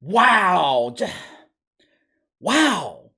Wow. Wow.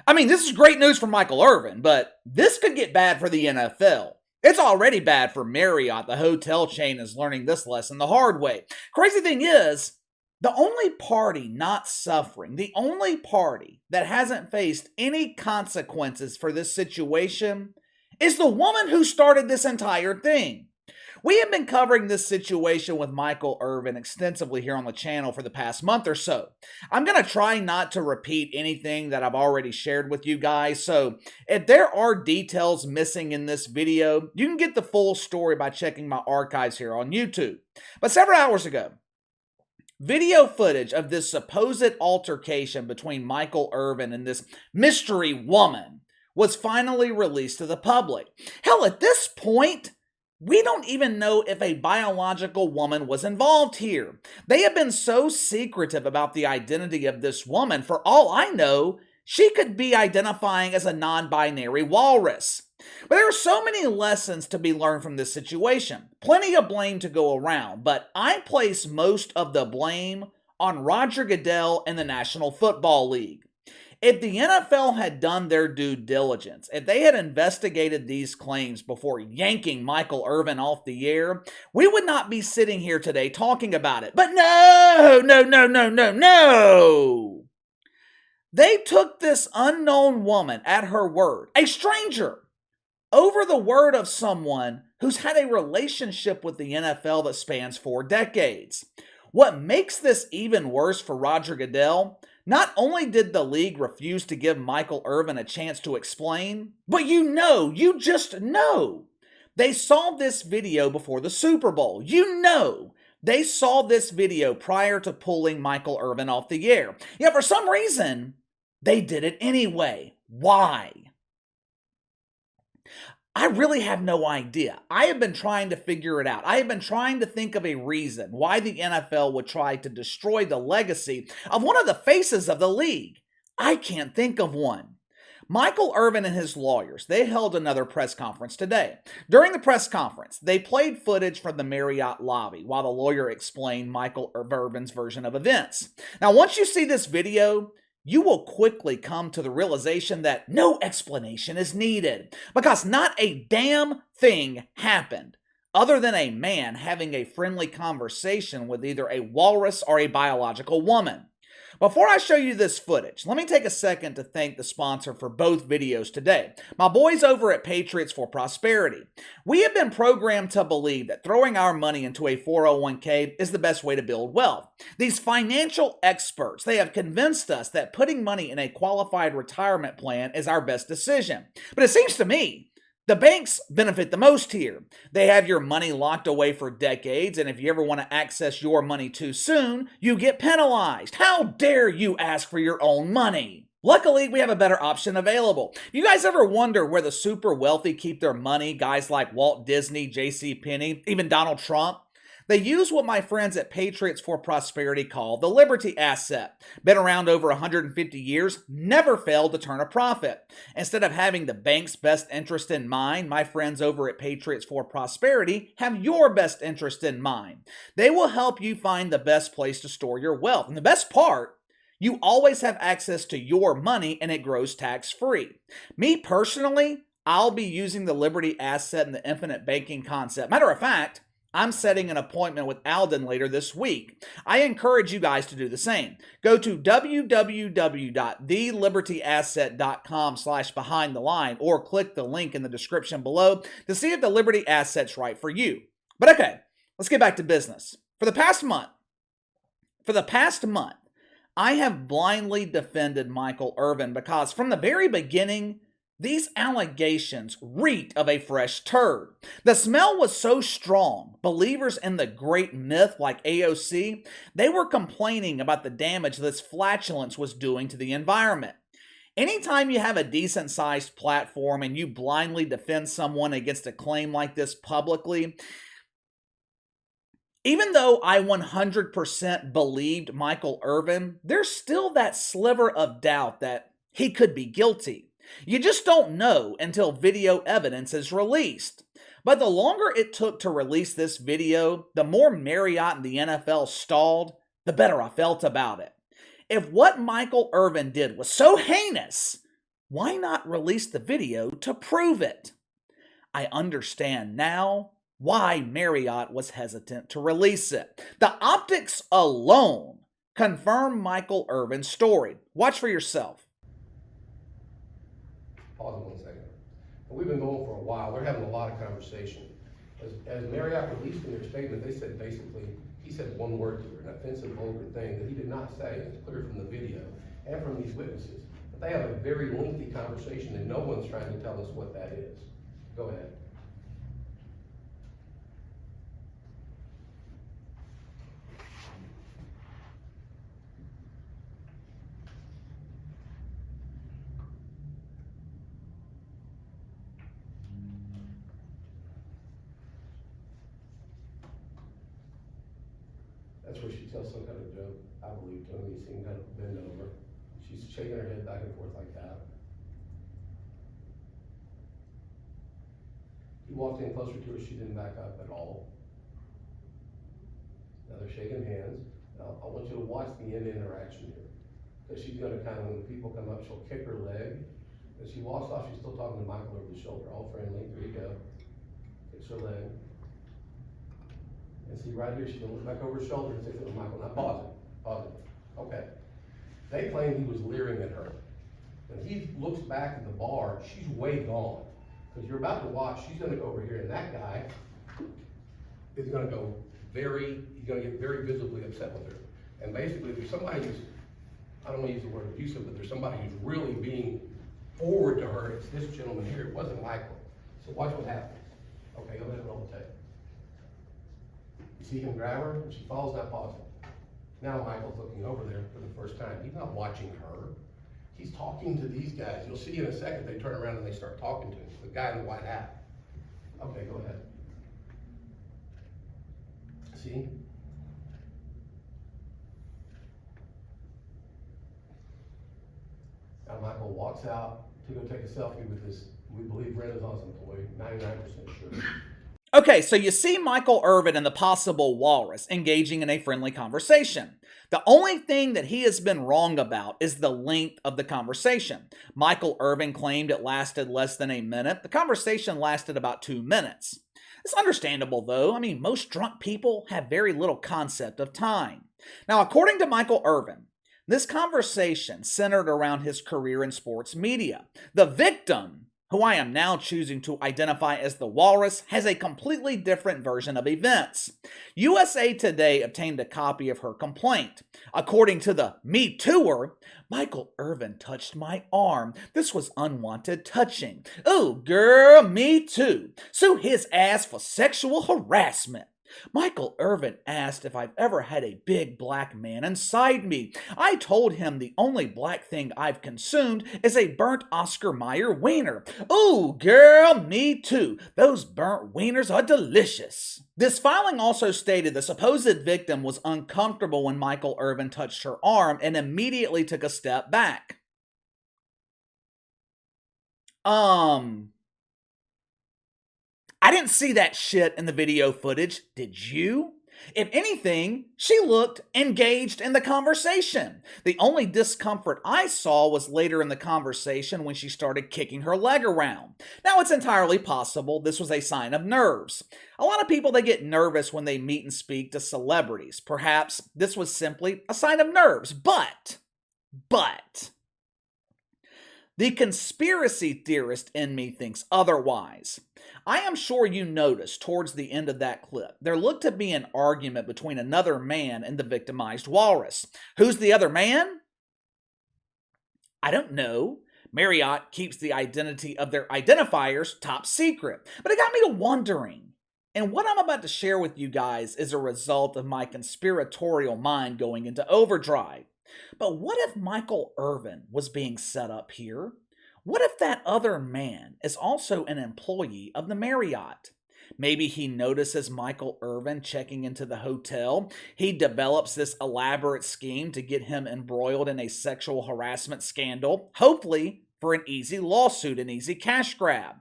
I mean, this is great news for Michael Irvin, but this could get bad for the NFL. It's already bad for Marriott. The hotel chain is learning this lesson the hard way. Crazy thing is, the only party not suffering, the only party that hasn't faced any consequences for this situation is the woman who started this entire thing. We have been covering this situation with Michael Irvin extensively here on the channel for the past month or so. I'm going to try not to repeat anything that I've already shared with you guys, so if there are details missing in this video, you can get the full story by checking my archives here on YouTube. But several hours ago, video footage of this supposed altercation between Michael Irvin and this mystery woman was finally released to the public. Hell, at this point, we don't even know if a biological woman was involved here. They have been so secretive about the identity of this woman. For all I know, she could be identifying as a non-binary walrus. But there are so many lessons to be learned from this situation. Plenty of blame to go around, but I place most of the blame on Roger Goodell and the National Football League. If the NFL had done their due diligence, if they had investigated these claims before yanking Michael Irvin off the air, we would not be sitting here today talking about it. But no. They took this unknown woman at her word, a stranger, over the word of someone who's had a relationship with the NFL that spans 4 decades. What makes this even worse for Roger Goodell, not only did the league refuse to give Michael Irvin a chance to explain, but you just know, they saw this video before the Super Bowl. They saw this video prior to pulling Michael Irvin off the air. Yet for some reason, they did it anyway. Why? I really have no idea. I have been trying to figure it out. I have been trying to think of a reason why the NFL would try to destroy the legacy of one of the faces of the league. I can't think of one. Michael Irvin and his lawyers, they held another press conference today. During the press conference, they played footage from the Marriott lobby while the lawyer explained Michael Irvin's version of events. Now, once you see this video, you will quickly come to the realization that no explanation is needed, because not a damn thing happened other than a man having a friendly conversation with either a walrus or a biological woman. Before I show you this footage, let me take a second to thank the sponsor for both videos today, my boys over at Patriots for Prosperity. We have been programmed to believe that throwing our money into a 401k is the best way to build wealth. These financial experts, they have convinced us that putting money in a qualified retirement plan is our best decision. But it seems to me, the banks benefit the most here. They have your money locked away for decades, and if you ever want to access your money too soon, you get penalized. How dare you ask for your own money? Luckily, we have a better option available. If you guys ever wonder where the super wealthy keep their money, guys like Walt Disney, J.C. Penney, even Donald Trump, they use what my friends at Patriots for Prosperity call the Liberty Asset. Been around over 150 years, never failed to turn a profit. Instead of having the bank's best interest in mind, my friends over at Patriots for Prosperity have your best interest in mind. They will help you find the best place to store your wealth. And the best part, you always have access to your money and it grows tax-free. Me personally, I'll be using the Liberty Asset and the infinite banking concept. Matter of fact, I'm setting an appointment with Alden later this week. I encourage you guys to do the same. Go to www.thelibertyasset.com/behindtheline or click the link in the description below to see if the Liberty Asset's right for you. But okay, let's get back to business. For the past month, I have blindly defended Michael Irvin because from the very beginning, these allegations reeked of a fresh turd. The smell was so strong, believers in the great myth like AOC, they were complaining about the damage this flatulence was doing to the environment. Anytime you have a decent-sized platform and you blindly defend someone against a claim like this publicly, even though I 100% believed Michael Irvin, there's still that sliver of doubt that he could be guilty. You just don't know until video evidence is released. But the longer it took to release this video, the more Marriott and the NFL stalled, the better I felt about it. If what Michael Irvin did was so heinous, why not release the video to prove it? I understand now why Marriott was hesitant to release it. The optics alone confirm Michael Irvin's story. Watch for yourself. Pause it 1 second. We've been going for a while. They're having a lot of conversation. As Marriott released in their statement, they said basically, he said one word to her, an offensive, vulgar thing that he did not say. It's clear from the video and from these witnesses. But they have a very lengthy conversation and no one's trying to tell us what that is. Go ahead. That's where she tells some kind of joke, I believe, to him. You see him kind of bend over. She's shaking her head back and forth like that. He walked in closer to her. She didn't back up at all. Now they're shaking hands. Now, I want you to watch the end interaction here. Because she's going to kind of, when people come up, she'll kick her leg. As she walks off, she's still talking to Michael over the shoulder. All friendly. There you go. Kicks her leg. And see right here, she can look back over her shoulder and say to Michael, now pause it, pause it. Okay. They claim he was leering at her. When he looks back at the bar, she's way gone. Because you're about to watch, she's gonna go over here, and that guy is gonna go he's gonna get very visibly upset with her. And basically, there's somebody who's, I don't wanna use the word abusive, but there's somebody who's really being forward to her. It's this gentleman here. It wasn't Michael. So watch what happens. Okay, go ahead and roll the tape. You see him grab her, and she falls, not pausing. Now Michael's looking over there for the first time. He's not watching her. He's talking to these guys. You'll see in a second, they turn around and they start talking to him. The guy in the white hat. Okay, go ahead. See? Now Michael walks out to go take a selfie with this, we believe, Renaissance employee, 99% sure. Okay, so you see Michael Irvin and the possible walrus engaging in a friendly conversation. The only thing that he has been wrong about is the length of the conversation. Michael Irvin claimed it lasted less than a minute. The conversation lasted about 2 minutes. It's understandable though. I mean, most drunk people have very little concept of time. Now, according to Michael Irvin, this conversation centered around his career in sports media. The victim, who I am now choosing to identify as the walrus, has a completely different version of events. USA Today obtained a copy of her complaint. According to the Me Tooer, Michael Irvin touched my arm. This was unwanted touching. Ooh, girl, me too. Sue his ass for sexual harassment. Michael Irvin asked if I've ever had a big black man inside me. I told him the only black thing I've consumed is a burnt Oscar Mayer wiener. Ooh, girl, me too. Those burnt wieners are delicious. This filing also stated the supposed victim was uncomfortable when Michael Irvin touched her arm and immediately took a step back. I didn't see that shit in the video footage. Did you? If anything, she looked engaged in the conversation. The only discomfort I saw was later in the conversation when she started kicking her leg around. Now, it's entirely possible this was a sign of nerves. A lot of people, they get nervous when they meet and speak to celebrities. Perhaps this was simply a sign of nerves, but the conspiracy theorist in me thinks otherwise. I am sure you noticed towards the end of that clip, there looked to be an argument between another man and the victimized walrus. Who's the other man? I don't know. Marriott keeps the identity of their identifiers top secret. But it got me to wondering. And what I'm about to share with you guys is a result of my conspiratorial mind going into overdrive. But what if Michael Irvin was being set up here? What if that other man is also an employee of the Marriott? Maybe he notices Michael Irvin checking into the hotel. He develops this elaborate scheme to get him embroiled in a sexual harassment scandal, hopefully for an easy lawsuit, an easy cash grab.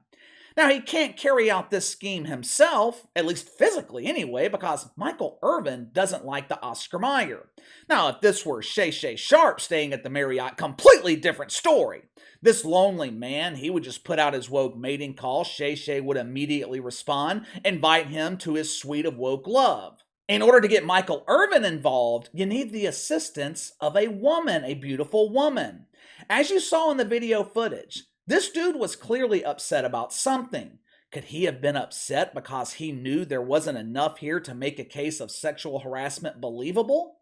Now, he can't carry out this scheme himself, at least physically anyway, because Michael Irvin doesn't like the Oscar Mayer. Now, if this were Shay Shay Sharp staying at the Marriott, completely different story. This lonely man, he would just put out his woke mating call. Shay Shay would immediately respond, invite him to his suite of woke love. In order to get Michael Irvin involved, you need the assistance of a woman, a beautiful woman. As you saw in the video footage, this dude was clearly upset about something. Could he have been upset because he knew there wasn't enough here to make a case of sexual harassment believable?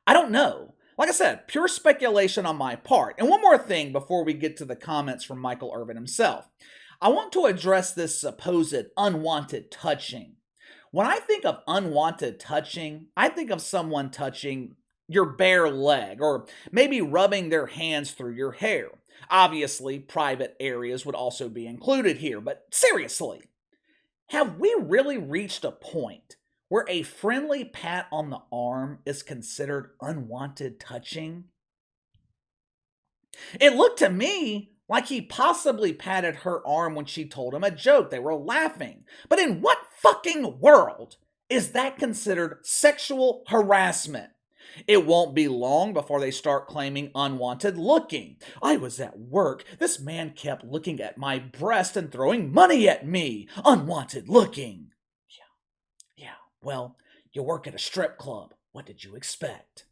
I don't know. Like I said, pure speculation on my part. And one more thing before we get to the comments from Michael Irvin himself. I want to address this supposed unwanted touching. When I think of unwanted touching, I think of someone touching your bare leg, or maybe rubbing their hands through your hair. Obviously, private areas would also be included here, but seriously, have we really reached a point where a friendly pat on the arm is considered unwanted touching? It looked to me like he possibly patted her arm when she told him a joke. They were laughing. But in what fucking world is that considered sexual harassment? It won't be long before they start claiming unwanted looking. I was at work. This man kept looking at my breast and throwing money at me. Unwanted looking. Yeah, well, you work at a strip club. What did you expect?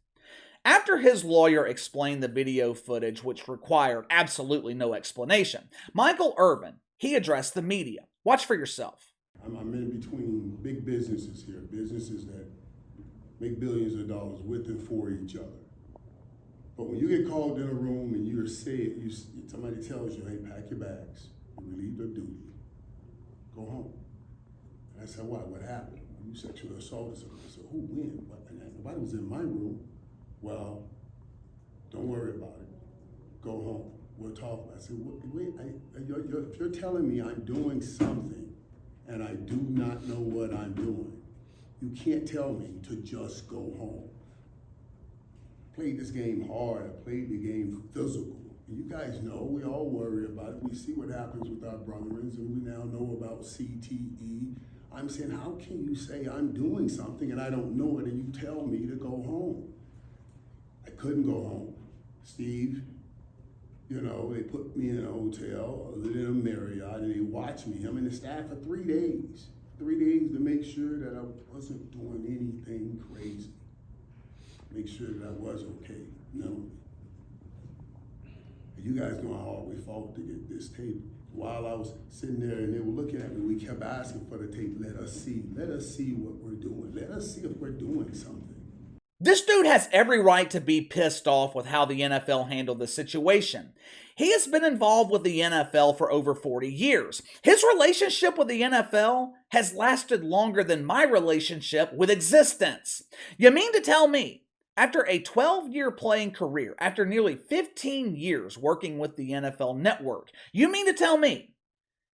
After his lawyer explained the video footage, which required absolutely no explanation, Michael Irvin, he addressed the media. Watch for yourself. I'm in between big businesses here, businesses that make billions of dollars with and for each other. But when you get called in a room and you're said, somebody tells you, hey, pack your bags, you relieved of duty, go home. And I said, what happened? You sexually assaulted someone. I said, who, when? Nobody was in my room. Well, don't worry about it. Go home. We'll talk about it. I said, wait, if you're telling me I'm doing something and I do not know what I'm doing, you can't tell me to just go home. I played this game hard. I played the game physical. And you guys know, we all worry about it. We see what happens with our brethren, and we now know about CTE. I'm saying, how can you say I'm doing something and I don't know it and you tell me to go home? I couldn't go home. Steve, they put me in a hotel, I lived in a Marriott, and they watched me, him and the staff, for 3 days. 3 days to make sure that I wasn't doing anything crazy. Make sure that I was okay. No. You guys know how hard we fought to get this tape. While I was sitting there and they were looking at me, we kept asking for the tape. Let us see what we're doing. Let us see if we're doing something. This dude has every right to be pissed off with how the NFL handled the situation. He has been involved with the NFL for over 40 years. His relationship with the NFL has lasted longer than my relationship with existence. You mean to tell me, after a 12-year playing career, after nearly 15 years working with the NFL Network, you mean to tell me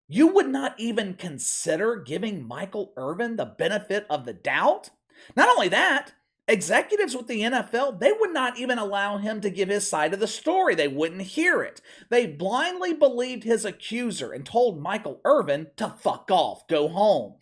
you would not even consider giving Michael Irvin the benefit of the doubt? Not only that, executives with the NFL, they would not even allow him to give his side of the story. They wouldn't hear it. They blindly believed his accuser and told Michael Irvin to fuck off, go home.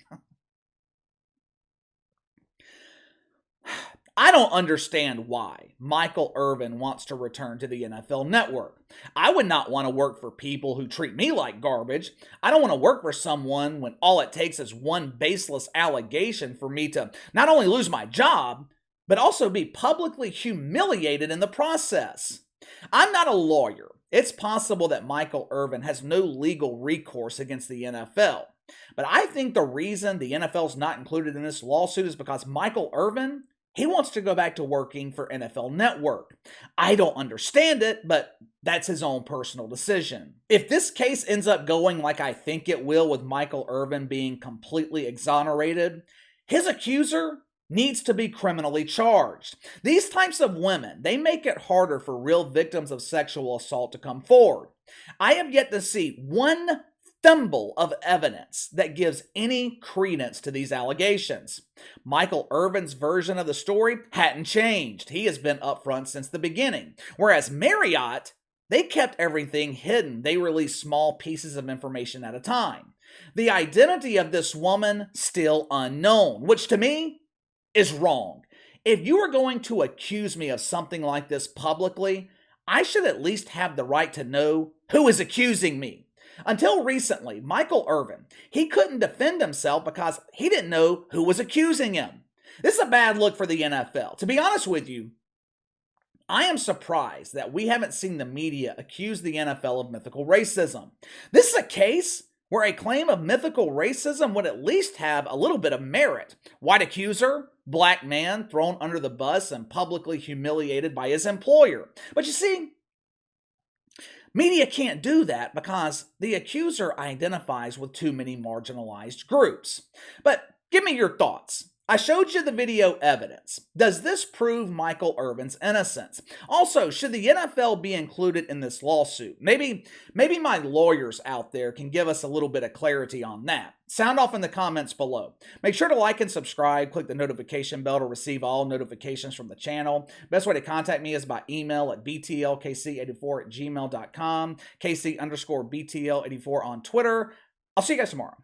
I don't understand why Michael Irvin wants to return to the NFL Network. I would not want to work for people who treat me like garbage. I don't want to work for someone when all it takes is one baseless allegation for me to not only lose my job, but also be publicly humiliated in the process. I'm not a lawyer. It's possible that Michael Irvin has no legal recourse against the NFL. But I think the reason the NFL's not included in this lawsuit is because Michael Irvin, he wants to go back to working for NFL Network. I don't understand it, but that's his own personal decision. If this case ends up going like I think it will, with Michael Irvin being completely exonerated, his accuser needs to be criminally charged. These types of women, they make it harder for real victims of sexual assault to come forward. I have yet to see one thimble of evidence that gives any credence to these allegations. Michael Irvin's version of the story hadn't changed. He has been upfront since the beginning. Whereas Marriot, They kept everything hidden. They released small pieces of information at a time. The identity of this woman still unknown, which to me is wrong. If you are going to accuse me of something like this publicly, I should at least have the right to know who is accusing me. Until recently, Michael Irvin, he couldn't defend himself because he didn't know who was accusing him. This is a bad look for the NFL. To be honest with you, I am surprised that we haven't seen the media accuse the NFL of mythical racism. This is a case where a claim of mythical racism would at least have a little bit of merit. White accuser, black man thrown under the bus and publicly humiliated by his employer. But you see, media can't do that because the accuser identifies with too many marginalized groups. But give me your thoughts. I showed you the video evidence. Does this prove Michael Irvin's innocence? Also, should the NFL be included in this lawsuit? Maybe my lawyers out there can give us a little bit of clarity on that. Sound off in the comments below. Make sure to like and subscribe. Click the notification bell to receive all notifications from the channel. Best way to contact me is by email at btlkc84@gmail.com, KC_BTL84 on Twitter. I'll see you guys tomorrow.